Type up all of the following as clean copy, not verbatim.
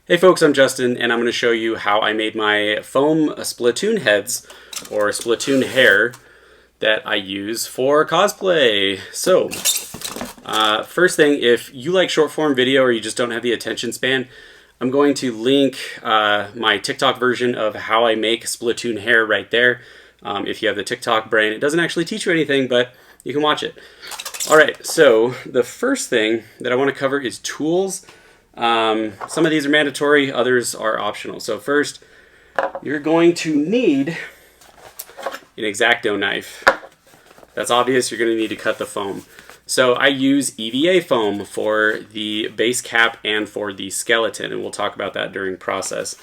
Hey folks, I'm Justin, and I'm going to show you how I made my foam Splatoon heads, or Splatoon hair, that I use for cosplay. So, first thing, if you like short form video or you just don't have the attention span, I'm going to link my TikTok version of how I make Splatoon hair right there. If you have the TikTok brain, it doesn't actually teach you anything, but you can watch it. Alright, so the first thing that I want to cover is tools. Some of these are mandatory, others are optional. So first, you're going to need an X-Acto knife. That's obvious, you're going to need to cut the foam. So I use EVA foam for the base cap and for the skeleton, and we'll talk about that during process.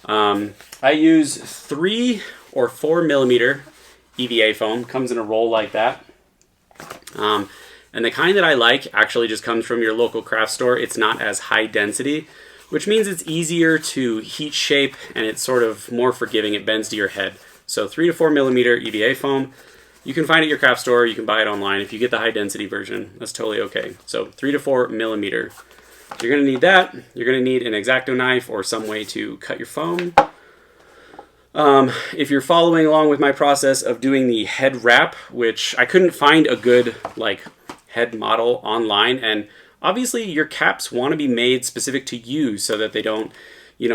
I use 3 or 4 millimeter EVA foam, comes in a roll like that. And the kind that I like actually just comes from your local craft store. It's not as high density, which means it's easier to heat shape and it's sort of more forgiving. It bends to your head. So 3 to 4 millimeter EVA foam. You can find it at your craft store. You can buy it online. If you get the high density version, that's totally okay. So 3 to 4 millimeter. You're going to need that. You're going to need an X-Acto knife or some way to cut your foam. If you're following along with my process of doing the head wrap, which I couldn't find a good head model online, and obviously your caps want to be made specific to you so that they don't,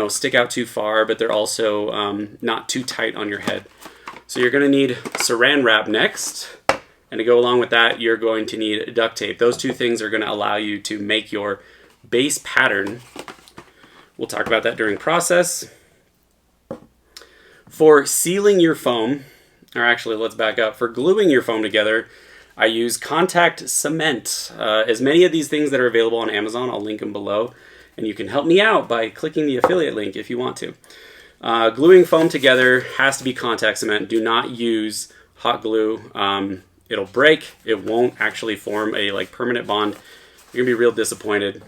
stick out too far, but they're also not too tight on your head. So you're going to need saran wrap next, and to go along with that, you're going to need duct tape. Those two things are going to allow you to make your base pattern. We'll talk about that during process. For sealing your foam, or actually let's back up, for gluing your foam together, I use contact cement. As many of these things that are available on Amazon, I'll link them below. And you can help me out by clicking the affiliate link if you want to. Gluing foam together has to be contact cement. Do not use hot glue. It'll break. It won't actually form a permanent bond. You're going to be real disappointed.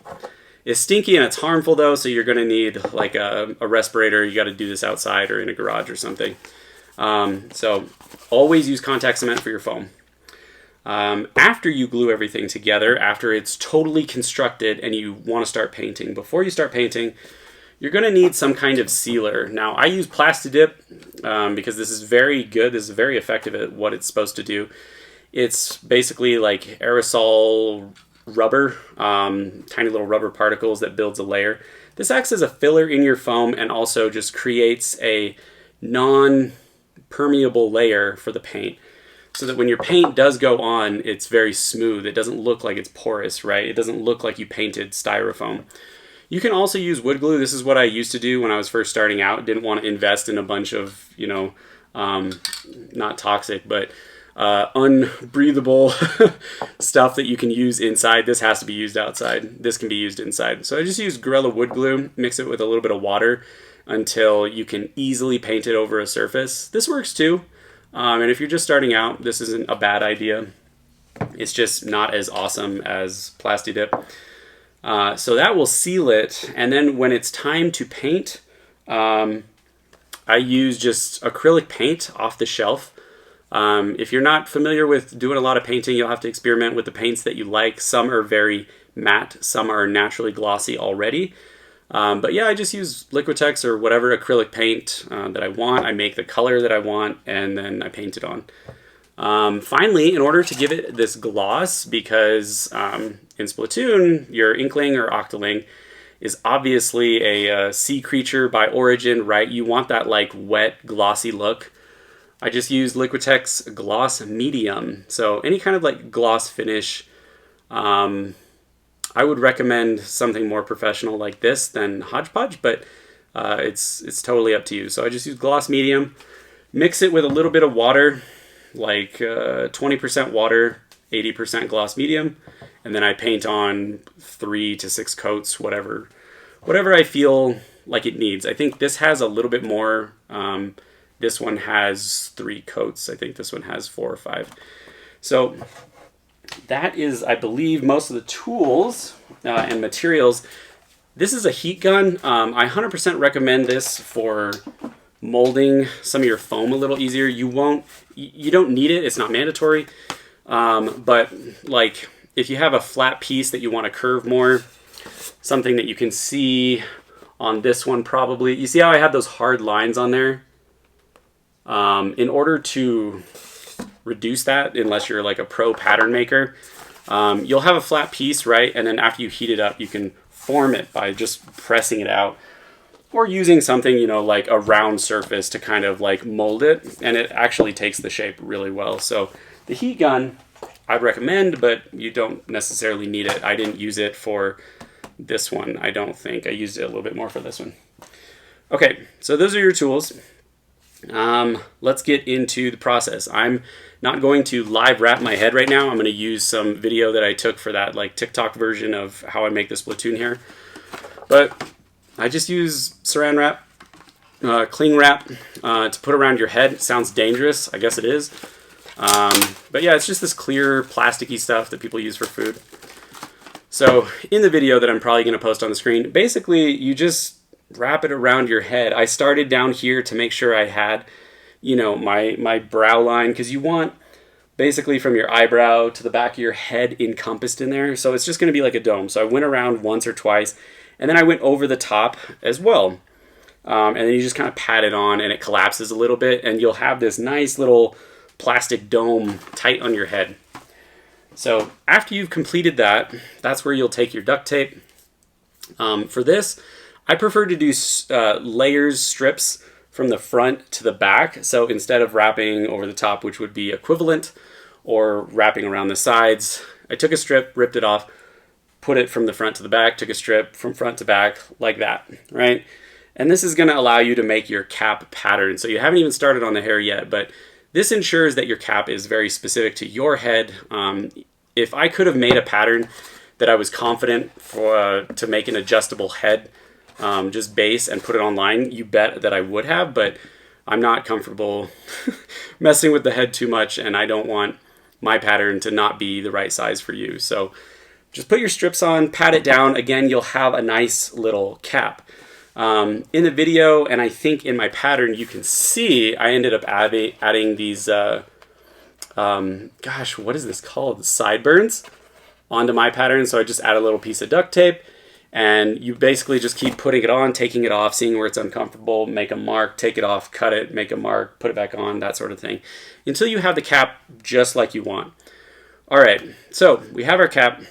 It's stinky and it's harmful though, so you're going to need a respirator. You got to do this outside or in a garage or something. So always use contact cement for your foam. After you glue everything together, after it's totally constructed and you want to start painting, before you start painting, you're going to need some kind of sealer. Now, I use Plastidip because this is very good. This is very effective at what it's supposed to do. It's basically like aerosol rubber, tiny little rubber particles that builds a layer. This acts as a filler in your foam and also just creates a non-permeable layer for the paint, so that when your paint does go on, it's very smooth. It doesn't look like it's porous, right? It doesn't look like you painted styrofoam. You can also use wood glue. This is what I used to do when I was first starting out. Didn't want to invest in a bunch of, not toxic, but unbreathable stuff that you can use inside. This has to be used outside. This can be used inside. So I just use Gorilla wood glue, mix it with a little bit of water until you can easily paint it over a surface. This works too. And if you're just starting out, this isn't a bad idea. It's just not as awesome as Plastidip. So that will seal it. And then when it's time to paint, I use just acrylic paint off the shelf. If you're not familiar with doing a lot of painting, you'll have to experiment with the paints that you like. Some are very matte, some are naturally glossy already. But yeah, I just use Liquitex or whatever acrylic paint that I want. I make the color that I want, and then I paint it on. Finally, in order to give it this gloss, because in Splatoon, your Inkling or Octoling is obviously a sea creature by origin, right? You want that wet, glossy look. I just use Liquitex Gloss Medium. So any kind of gloss finish. I would recommend something more professional like this than Hodgepodge, but it's totally up to you. So I just use Gloss Medium, mix it with a little bit of water, 20% water, 80% Gloss Medium, and then I paint on 3 to 6 coats, whatever I feel like it needs. I think this has a little bit more. This one has 3 coats. I think this one has 4 or 5. So that is, I believe, most of the tools and materials. This is a heat gun. I 100% recommend this for molding some of your foam a little easier. You don't need it. It's not mandatory. But if you have a flat piece that you want to curve more, something that you can see on this one probably. You see how I had those hard lines on there? In order to reduce that, unless you're like a pro pattern maker, you'll have a flat piece, right? And then after you heat it up, you can form it by just pressing it out or using something, you know, like a round surface to kind of like mold it. And it actually takes the shape really well. So the heat gun, I'd recommend, but you don't necessarily need it. I didn't use it for this one, I don't think. I used it a little bit more for this one. Okay, so those are your tools. Let's get into the process. I'm not going to live wrap my head right now. I'm going to use some video that I took for that like TikTok version of how I make the Splatoon hair. But I just use saran wrap, cling wrap to put around your head. It sounds dangerous. I guess it is. But yeah, it's just this clear plasticky stuff that people use for food. So in the video that I'm probably going to post on the screen, basically you just wrap it around your head. I started down here to make sure I had, you know, my brow line, because you want basically from your eyebrow to the back of your head encompassed in there. So it's just going to be like a dome. So I went around once or twice, and then I went over the top as well. And then you just kind of pat it on and it collapses a little bit, and you'll have this nice little plastic dome tight on your head. So after you've completed that, that's where you'll take your duct tape. For this, I prefer to do layers, strips from the front to the back. So instead of wrapping over the top, which would be equivalent, or wrapping around the sides, I took a strip, ripped it off, put it from the front to the back, took a strip from front to back, like that, right? And this is going to allow you to make your cap pattern. So you haven't even started on the hair yet, but this ensures that your cap is very specific to your head. If I could have made a pattern that I was confident to make an adjustable head, just base, and put it online, you bet that I would have, but I'm not comfortable messing with the head too much, and I don't want my pattern to not be the right size for you. So just put your strips on, pat it down. Again, you'll have a nice little cap. In the video, and I think in my pattern, you can see I ended up adding these, gosh, what is this called? Sideburns onto my pattern. So I just add a little piece of duct tape, and you basically just keep putting it on, taking it off, seeing where it's uncomfortable, make a mark, take it off, cut it, make a mark, put it back on, that sort of thing, until you have the cap just like you want. All right, so we have our cap.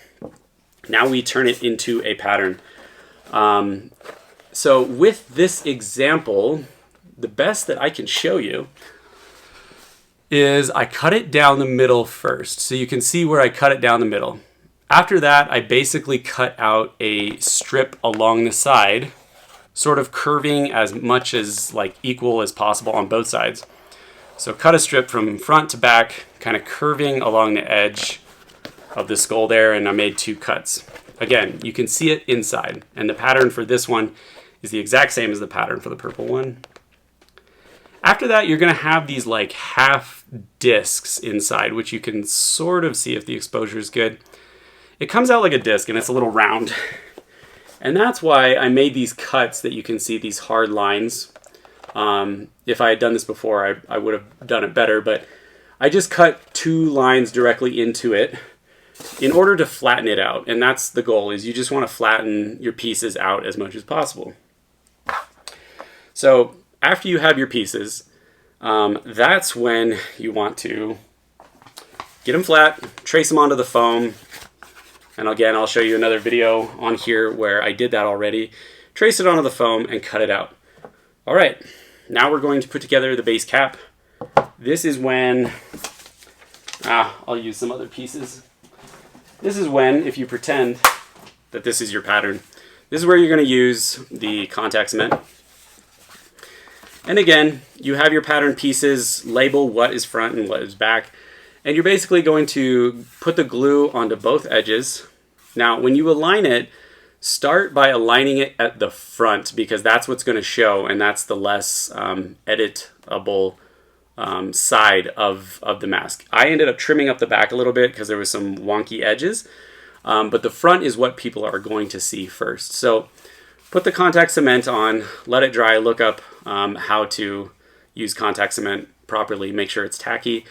Now we turn it into a pattern. So with this example, the best that I can show you is I cut it down the middle first. So you can see where I cut it down the middle. After that, I basically cut out a strip along the side, sort of curving as much as like equal as possible on both sides. So cut a strip from front to back, kind of curving along the edge of the skull there, and I made 2 cuts. Again, you can see it inside, and the pattern for this one is the exact same as the pattern for the purple one. After that, you're going to have these like half discs inside, which you can sort of see if the exposure is good. It comes out like a disc, and it's a little round. And that's why I made these cuts that you can see, these hard lines. If I had done this before, I would have done it better, but I just cut 2 lines directly into it in order to flatten it out. And that's the goal, is you just want to flatten your pieces out as much as possible. So after you have your pieces, that's when you want to get them flat, trace them onto the foam. And again, I'll show you another video on here where I did that already. Trace it onto the foam and cut it out. All right, now we're going to put together the base cap. This is when, I'll use some other pieces. This is when, if you pretend that this is your pattern, this is where you're going to use the contact cement. And again, you have your pattern pieces, label what is front and what is back. And you're basically going to put the glue onto both edges. Now, when you align it, start by aligning it at the front, because that's what's going to show, and that's the less editable side of the mask. I ended up trimming up the back a little bit because there was some wonky edges, but the front is what people are going to see first. So put the contact cement on, let it dry, look up how to use contact cement properly, make sure it's tacky.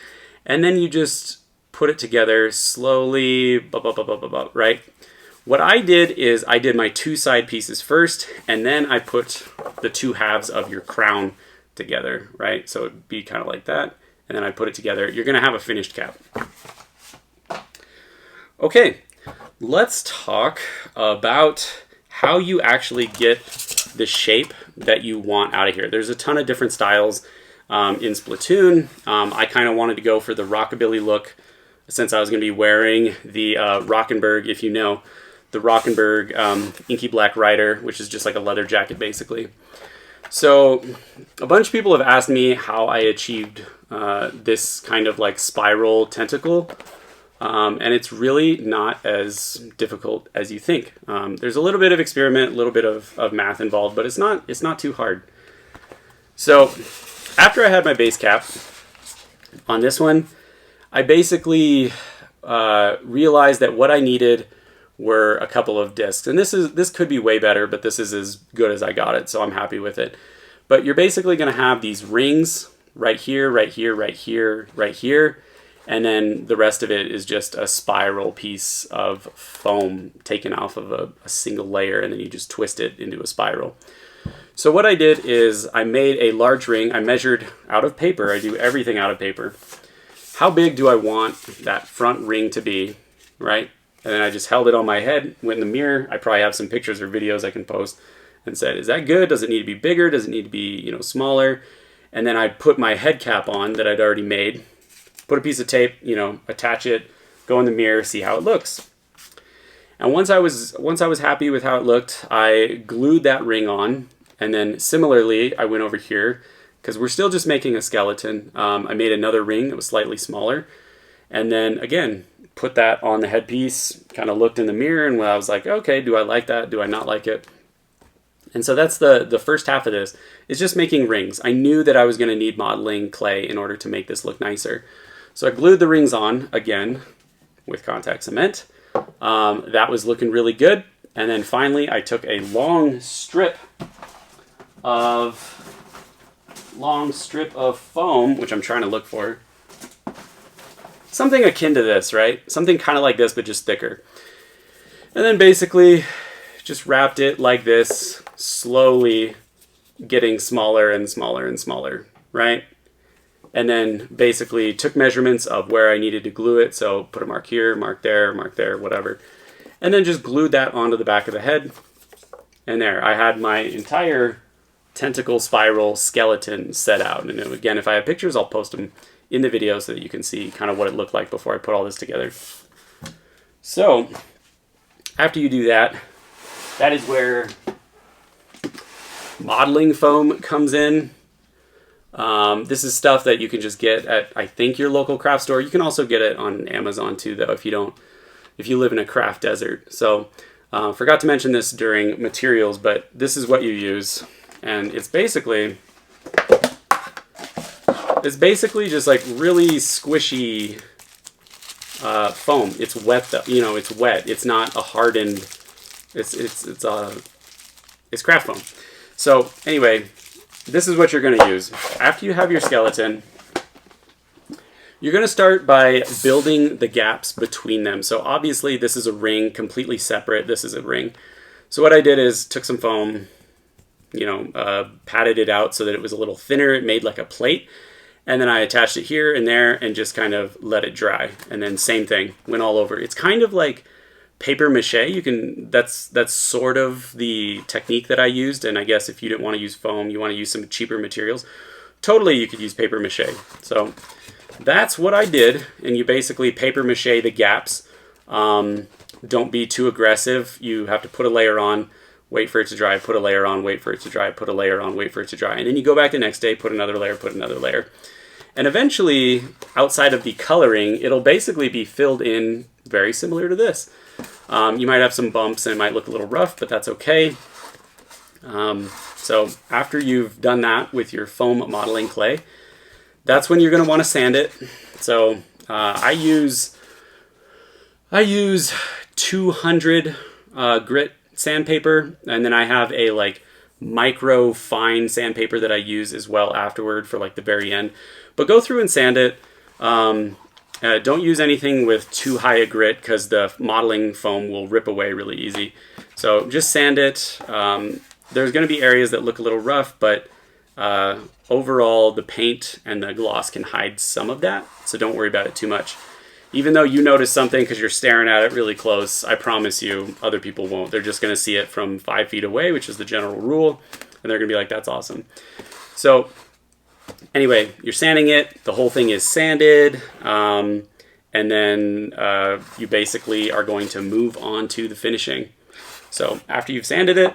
And then you just put it together slowly, right? what I did is I did my 2 side pieces first, and then I put the 2 halves of your crown together, right? So it'd be kind of like that, and then I put it together. You're gonna have a finished cap. Okay, let's talk about how you actually get the shape that you want out of here. There's a ton of different styles in Splatoon. I kind of wanted to go for the rockabilly look since I was going to be wearing the Rockenberg, if you know, the Rockenberg Inky Black Rider, which is just like a leather jacket basically. So a bunch of people have asked me how I achieved this kind of like spiral tentacle. And it's really not as difficult as you think. There's a little bit of experiment, a little bit of math involved, but it's not too hard. So after I had my base cap on this one, I basically realized that what I needed were a couple of discs. And this could be way better, but this is as good as I got it, so I'm happy with it. But you're basically going to have these rings right here, right here, right here, right here. And then the rest of it is just a spiral piece of foam taken off of a single layer, and then you just twist it into a spiral. So what I did is I made a large ring. I measured out of paper. I do everything out of paper. How big do I want that front ring to be, right? And then I just held it on my head, went in the mirror. I probably have some pictures or videos I can post, and said, is that good? Does it need to be bigger? Does it need to be, you know, smaller? And then I put my head cap on that I'd already made. Put a piece of tape, you know, attach it, go in the mirror, see how it looks. And once I was happy with how it looked, I glued that ring on, and then similarly, I went over here because we're still just making a skeleton. I made another ring that was slightly smaller, and then again put that on the headpiece. Kind of looked in the mirror, and I was like, okay, do I like that? Do I not like it? And so that's the first half of this. Is just making rings. I knew that I was going to need modeling clay in order to make this look nicer. So I glued the rings on again with contact cement. That was looking really good. And then finally I took a long strip of foam, which I'm trying to look for. Something akin to this, right? Something kind of like this, but just thicker. And then basically just wrapped it like this, slowly getting smaller and smaller and smaller, right? And then basically took measurements of where I needed to glue it. So put a mark here, mark there, whatever. And then just glued that onto the back of the head. And there, I had my entire tentacle spiral skeleton set out. And again, if I have pictures, I'll post them in the video so that you can see kind of what it looked like before I put all this together. So after you do that, that is where modeling foam comes in. This is stuff that you can just get at, I think, your local craft store. You can also get it on Amazon too, though, if you live in a craft desert. So forgot to mention this during materials, but this is what you use, and it's basically just like really squishy foam. It's wet though, you know, it's wet. It's not a hardened. It's craft foam. So anyway, this is what you're going to use. After you have your skeleton, you're going to start by building the gaps between them. So obviously this is a ring, completely separate. This is a ring. So what I did is took some foam, you know, patted it out so that it was a little thinner. It made like a plate. And then I attached it here and there and just kind of let it dry. And then same thing, went all over. It's kind of like paper mache. That's sort of the technique that I used. And I guess if you didn't want to use foam, you want to use some cheaper materials, totally you could use paper mache. So that's what I did. And you basically paper mache the gaps. Don't be too aggressive. You have to put a layer on, wait for it to dry, put a layer on, wait for it to dry, put a layer on, wait for it to dry. And then you go back the next day, put another layer, put another layer. And eventually, outside of the coloring, it'll basically be filled in very similar to this. You might have some bumps and it might look a little rough, but that's okay. So after you've done that with your foam modeling clay, that's when you're going to want to sand it. So I use 200 grit sandpaper, and then I have a like micro fine sandpaper that I use as well afterward for like the very end. But go through and sand it. Don't use anything with too high a grit because the modeling foam will rip away really easy. So just sand it. There's going to be areas that look a little rough, but overall the paint and the gloss can hide some of that. So don't worry about it too much. Even though you notice something because you're staring at it really close, I promise you other people won't. They're just going to see it from 5 feet away, which is the general rule. And they're going to be like, that's awesome. So anyway, you're sanding it. The whole thing is sanded. And then you basically are going to move on to the finishing. So after you've sanded it,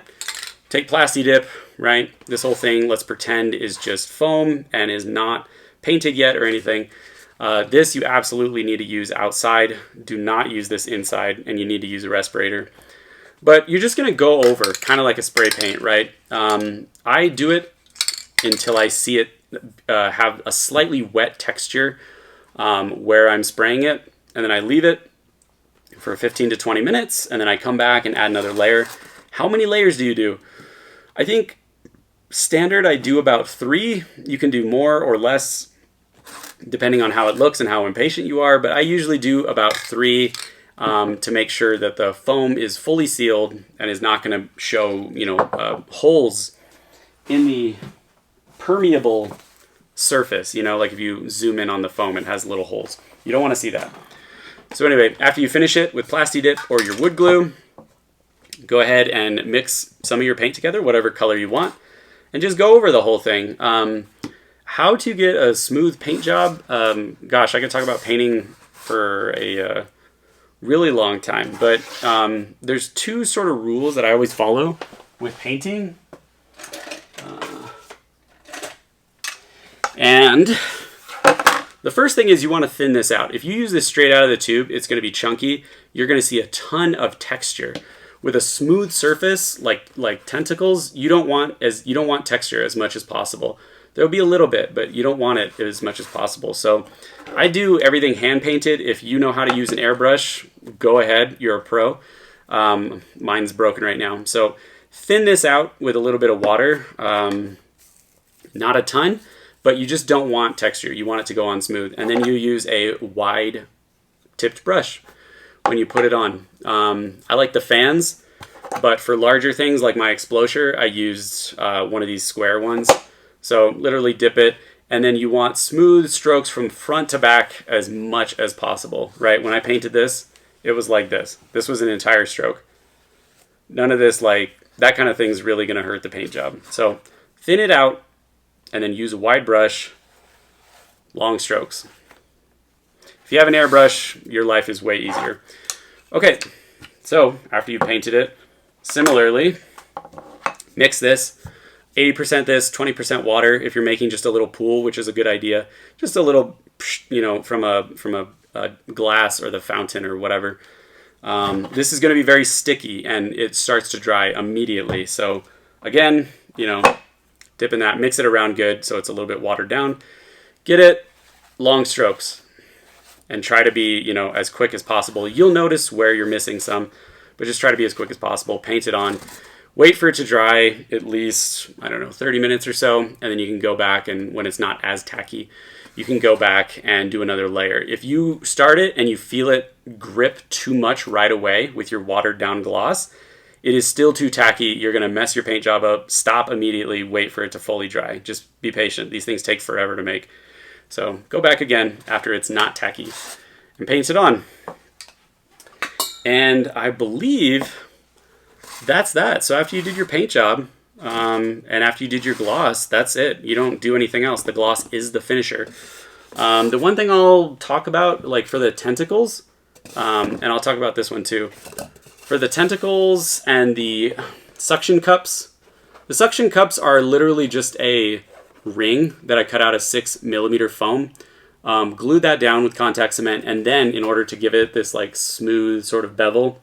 take Plasti Dip, right? This whole thing, let's pretend, is just foam and is not painted yet or anything. This you absolutely need to use outside. Do not use this inside, and you need to use a respirator. But you're just going to go over, kind of like a spray paint, right? I do it until I see it have a slightly wet texture where I'm spraying it, and then I leave it for 15 to 20 minutes, and then I come back and add another layer. How many layers do you do? I think standard I do about 3. You can do more or less depending on how it looks and how impatient you are, but I usually do about 3 to make sure that the foam is fully sealed and is not going to show, holes in the permeable surface. Like if you zoom in on the foam, it has little holes. You don't want to see that. So anyway, after you finish it with Plasti Dip or your wood glue, go ahead and mix some of your paint together, whatever color you want, and just go over the whole thing. How to get a smooth paint job? Gosh, I could talk about painting for a really long time, but there's 2 sort of rules that I always follow with painting. And the first thing is you want to thin this out. If you use this straight out of the tube, it's going to be chunky. You're going to see a ton of texture. With a smooth surface like tentacles, you don't want texture as much as possible. There'll be a little bit, but you don't want it as much as possible. So I do everything hand painted. If you know how to use an airbrush, go ahead. You're a pro. Mine's broken right now. So thin this out with a little bit of water. Not a ton, but you just don't want texture. You want it to go on smooth. And then you use a wide tipped brush when you put it on. I like the fans, but for larger things like my Explosure, I used one of these square ones. So literally dip it, and then you want smooth strokes from front to back as much as possible, right? When I painted this, it was like this. This was an entire stroke. None of this, that kind of thing is really going to hurt the paint job. So thin it out, and then use a wide brush, long strokes. If you have an airbrush, your life is way easier. Okay, so after you painted it, similarly, mix this. 80% this, 20% water if you're making just a little pool, which is a good idea. Just a little, from a glass or the fountain or whatever. This is going to be very sticky and it starts to dry immediately. So again, dip in that, mix it around good so it's a little bit watered down. Get it, long strokes, and try to be, as quick as possible. You'll notice where you're missing some, but just try to be as quick as possible. Paint it on. Wait for it to dry at least, 30 minutes or so, and then you can go back, and when it's not as tacky, you can go back and do another layer. If you start it and you feel it grip too much right away with your watered down gloss, it is still too tacky. You're going to mess your paint job up. Stop immediately. Wait for it to fully dry. Just be patient. These things take forever to make. So go back again after it's not tacky and paint it on. And I believe that's that. So after you did your paint job and after you did your gloss, that's it. You don't do anything else. The gloss is the finisher. The one thing I'll talk about, for the tentacles, and I'll talk about this one too. For the tentacles and the suction cups, the suction cups are literally just a ring that I cut out of 6mm foam. Glued that down with contact cement, and then in order to give it this smooth sort of bevel,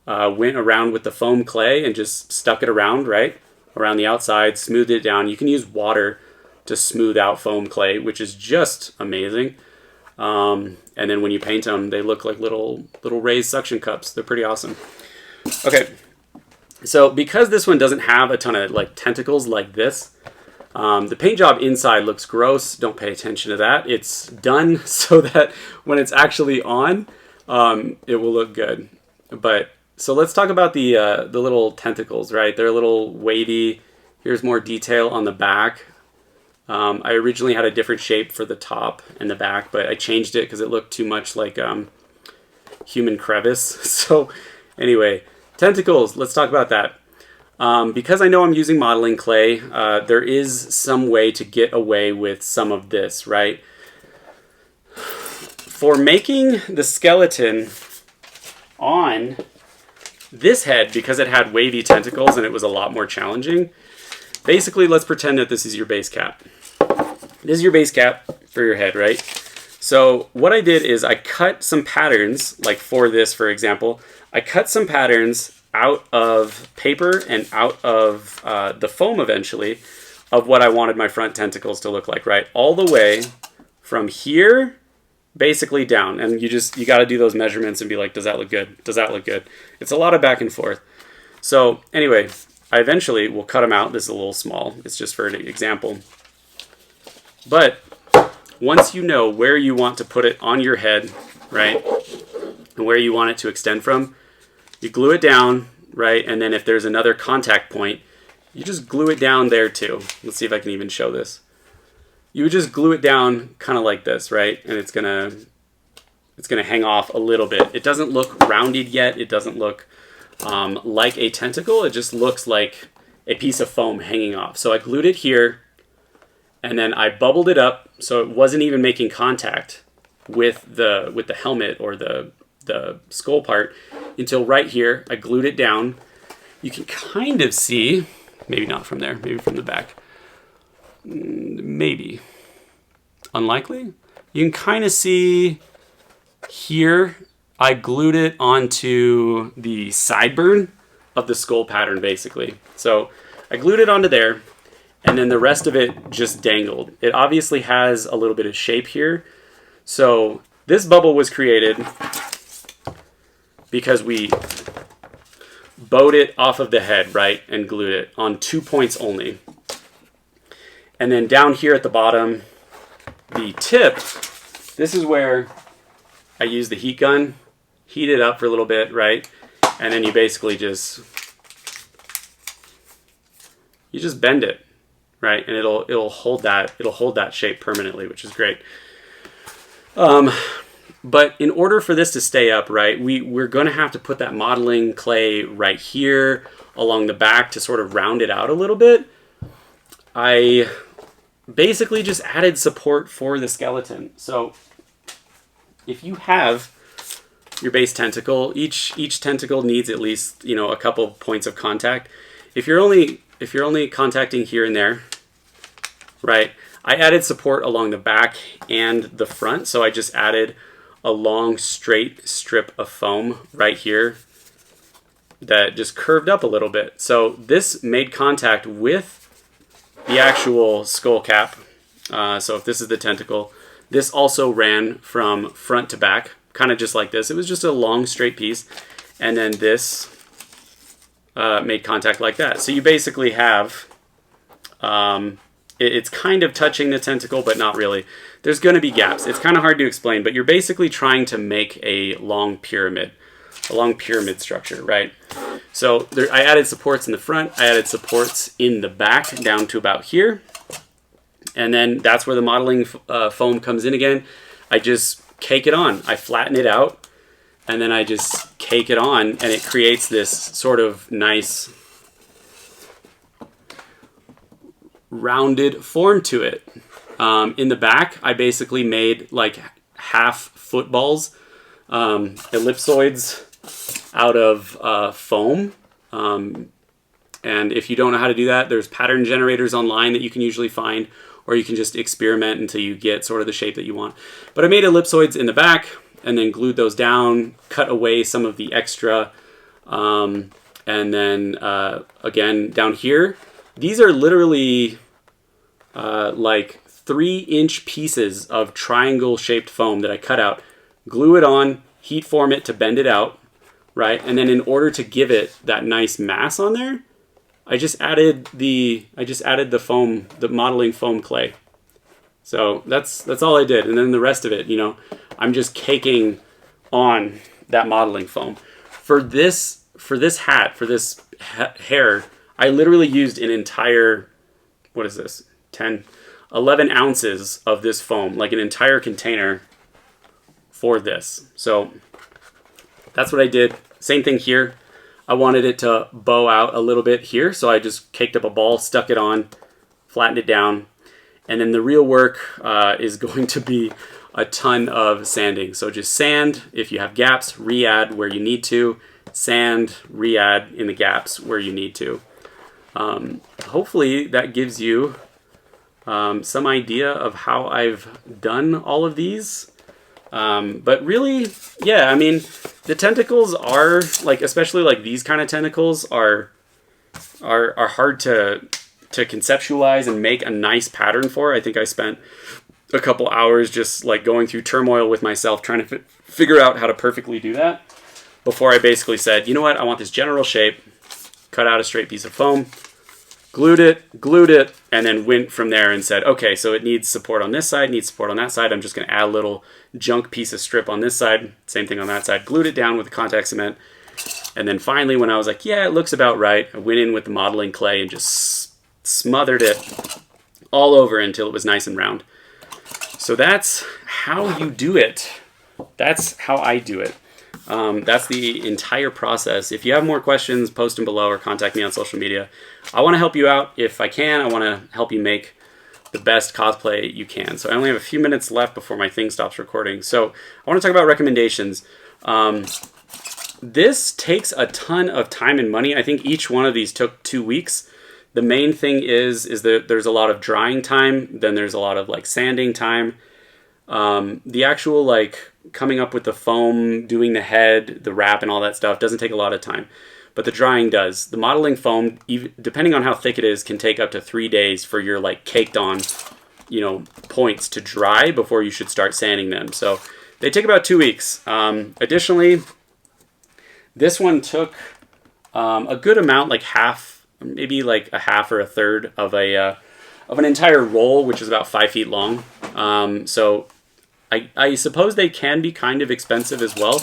went around with the foam clay and just stuck it around, right? Around the outside, smoothed it down. You can use water to smooth out foam clay, which is just amazing. And then when you paint them, they look like little raised suction cups. They're pretty awesome. Okay, so because this one doesn't have a ton of tentacles like this, The paint job inside looks gross. Don't pay attention to that. It's done so that when it's actually on, it will look good. But so let's talk about the little tentacles, right? They're a little wavy. Here's more detail on the back. I originally had a different shape for the top and the back, but I changed it because it looked too much like human crevice. So anyway, tentacles, let's talk about that. Because I know I'm using modeling clay, there is some way to get away with some of this, right? For making the skeleton on this head, because it had wavy tentacles and it was a lot more challenging, basically let's pretend that this is your base cap. This is your base cap for your head, right? So what I did is I cut some patterns, like for this, for example, I cut some patterns out of paper and out of the foam eventually of what I wanted my front tentacles to look like, right? All the way from here basically down. And you got to do those measurements and be like, does that look good? Does that look good? It's a lot of back and forth. So anyway, I eventually will cut them out. This is a little small. It's just for an example. But once you know where you want to put it on your head, right, and where you want it to extend from, you glue it down, right, and then if there's another contact point, you just glue it down there too. Let's see if I can even show this. You would just glue it down kind of like this, right, and it's gonna hang off a little bit. It doesn't look rounded yet. It doesn't look like a tentacle. It just looks like a piece of foam hanging off. So I glued it here, and then I bubbled it up so it wasn't even making contact with the helmet or the skull part until right here. I glued it down. You can kind of see, maybe not from there, maybe from the back. Maybe. Unlikely. You can kind of see here, I glued it onto the sideburn of the skull pattern, basically. So I glued it onto there, and then the rest of it just dangled. It obviously has a little bit of shape here. So this bubble was created because we bowed it off of the head, right, and glued it on 2 points only. And then down here at the bottom, the tip, this is where I use the heat gun, heat it up for a little bit, right? And then you basically just bend it, right? And it'll hold that shape permanently, which is great. But in order for this to stay up, right, we're going to have to put that modeling clay right here along the back to sort of round it out a little bit. I basically just added support for the skeleton. So if you have your base tentacle, each tentacle needs at least, a couple points of contact. If you're only contacting here and there, right, I added support along the back and the front. So I just added a long straight strip of foam right here that just curved up a little bit. So this made contact with the actual skull cap. So if this is the tentacle, this also ran from front to back, kind of just like this. It was just a long straight piece. And then this made contact like that. So you basically have, it's kind of touching the tentacle, but not really. There's going to be gaps. It's kind of hard to explain, but you're basically trying to make a long pyramid structure, right? So I added supports in the front. I added supports in the back down to about here. And then that's where the modeling foam comes in again. I just cake it on. I flatten it out, and then I just cake it on, and it creates this sort of nice rounded form to it. In the back, I basically made like half footballs, ellipsoids out of foam. And if you don't know how to do that, there's pattern generators online that you can usually find, or you can just experiment until you get sort of the shape that you want. But I made ellipsoids in the back and then glued those down, cut away some of the extra. And then again, down here, these are literally like 3-inch pieces of triangle shaped foam that I cut out, glue it on, heat form it to bend it out, right? And then in order to give it that nice mass on there, I just added the foam, the modeling foam clay. So that's all I did. And then the rest of it, you know, I'm just caking on that modeling foam. For this hat, for this hair, I literally used an entire, what is this? 11 ounces of this foam, like an entire container for this. So that's what I did. Same thing here. I wanted it to bow out a little bit here, so I just caked up a ball, stuck it on, flattened it down, and then the real work is going to be a ton of sanding. So just sand if you have gaps, re-add where you need to, sand, re-add in the gaps where you need to. Hopefully that gives you some idea of how I've done all of these. But really, yeah, I mean, the tentacles are, like, especially like these kind of tentacles are hard to conceptualize and make a nice pattern for. I think I spent a couple hours just like going through turmoil with myself trying to figure out how to perfectly do that before I basically said, you know what, I want this general shape, cut out a straight piece of foam, glued it, and then went from there and said, okay, so it needs support on this side, needs support on that side. I'm just going to add a little junk piece of strip on this side, same thing on that side, glued it down with the contact cement. And then finally, when I was like, yeah, it looks about right, I went in with the modeling clay and just smothered it all over until it was nice and round. So that's how you do it. That's how I do it. That's the entire process. If you have more questions, post them below or contact me on social media. I want to help you out if I can. I want to help you make the best cosplay you can. So I only have a few minutes left before my thing stops recording. So I want to talk about recommendations. This takes a ton of time and money. I think each one of these took 2 weeks. The main thing is that there's a lot of drying time. Then there's a lot of like sanding time. The actual like coming up with the foam, doing the head, the wrap and all that stuff doesn't take a lot of time, but the drying does. The modeling foam, even depending on how thick it is, can take up to 3 days for your like caked on, you know, points to dry before you should start sanding them. So they take about 2 weeks. Additionally, this one took a good amount, like half, maybe like a half or a third of an entire roll, which is about 5 feet long. So I suppose they can be kind of expensive as well,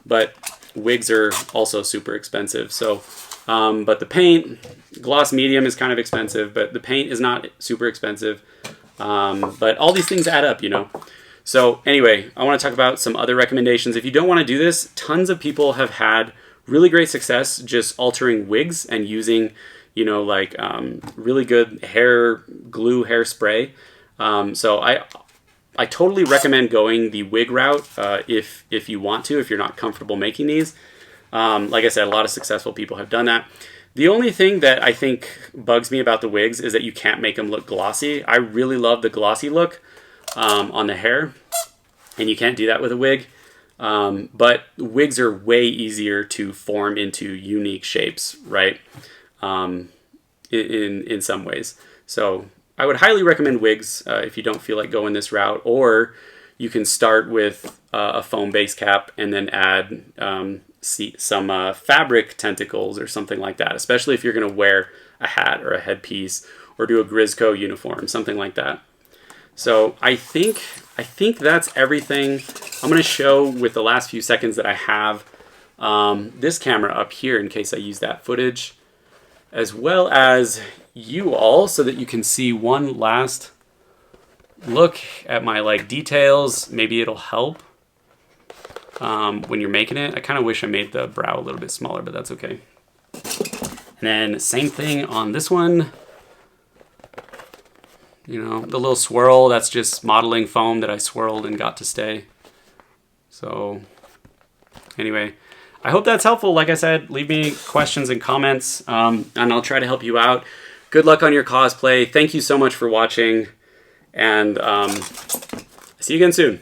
but wigs are also super expensive. So, but the paint, gloss medium is kind of expensive, but the paint is not super expensive. But all these things add up, you know. So anyway, I want to talk about some other recommendations. If you don't want to do this, tons of people have had really great success just altering wigs and using, you know, like really good hair glue, hairspray. So I totally recommend going the wig route if you want to, if you're not comfortable making these. Like I said, a lot of successful people have done that. The only thing that I think bugs me about the wigs is that you can't make them look glossy. I really love the glossy look on the hair, and you can't do that with a wig. But wigs are way easier to form into unique shapes, right? In some ways. So I would highly recommend wigs if you don't feel like going this route, or you can start with a foam base cap and then add some fabric tentacles or something like that, especially if you're going to wear a hat or a headpiece or do a Grisco uniform, something like that. So I think that's everything. I'm going to show with the last few seconds that I have this camera up here in case I use that footage, as well as you all, so that you can see one last look at my like details. Maybe it'll help when you're making it. I kind of wish I made the brow a little bit smaller, but that's okay. And then same thing on this one. You know, the little swirl, that's just modeling foam that I swirled and got to stay. So anyway, I hope that's helpful. Like I said, leave me questions and comments, and I'll try to help you out. Good luck on your cosplay. Thank you so much for watching, and see you again soon.